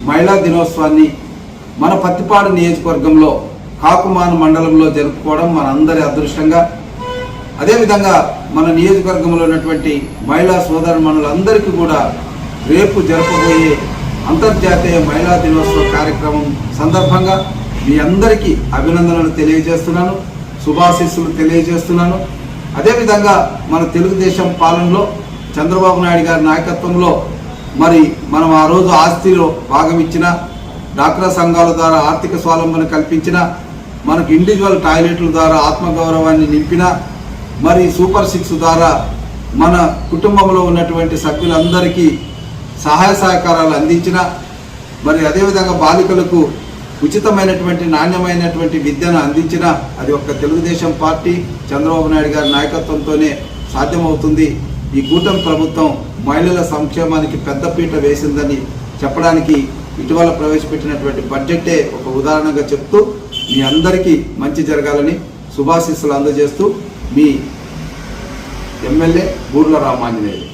మహిళా దినోత్సవాన్ని మన పత్తిపాడు నియోజకవర్గంలో కాకుమాన మండలంలో జరుపుకోవడం మనందరి అదృష్టంగా, అదేవిధంగా మన నియోజకవర్గంలో ఉన్నటువంటి మహిళా సోదరుమణులందరికీ కూడా రేపు జరపబోయే అంతర్జాతీయ మహిళా దినోత్సవ కార్యక్రమం సందర్భంగా మీ అందరికీ అభినందనలు తెలియజేస్తున్నాను, శుభాశీస్సులు తెలియజేస్తున్నాను. అదేవిధంగా మన తెలుగుదేశం పాలనలో చంద్రబాబు నాయుడు గారి నాయకత్వంలో మరి మనం ఆ రోజు ఆస్తిలో భాగం ఇచ్చిన, డాక్రా సంఘాల ద్వారా ఆర్థిక స్వావలంబన కల్పించిన, మనకు ఇండివిజువల్ టాయిలెట్ల ద్వారా ఆత్మగౌరవాన్ని నింపిన, మరి సూపర్ 6 ద్వారా మన కుటుంబంలో ఉన్నటువంటి సభ్యులందరికీ సహాయ సహకారాలు అందించిన, మరి అదేవిధంగా బాలికలకు ఉచితమైనటువంటి నాణ్యమైనటువంటి విద్యను అందించిన, అది ఒక్క తెలుగుదేశం పార్టీ చంద్రబాబు నాయుడు గారి నాయకత్వంతోనే సాధ్యమవుతుంది. ఈ కూటమి ప్రభుత్వం మహిళల సంక్షేమానికి పెద్దపీట వేసిందని చెప్పడానికి ఇటీవల ప్రవేశపెట్టినటువంటి బడ్జెటే ఒక ఉదాహరణగా చెప్తూ మీ అందరికీ మంచి జరగాలని శుభాశీస్సులు అందజేస్తూ మీ ఎమ్మెల్యే బూర్ల రామాంజనేయులు.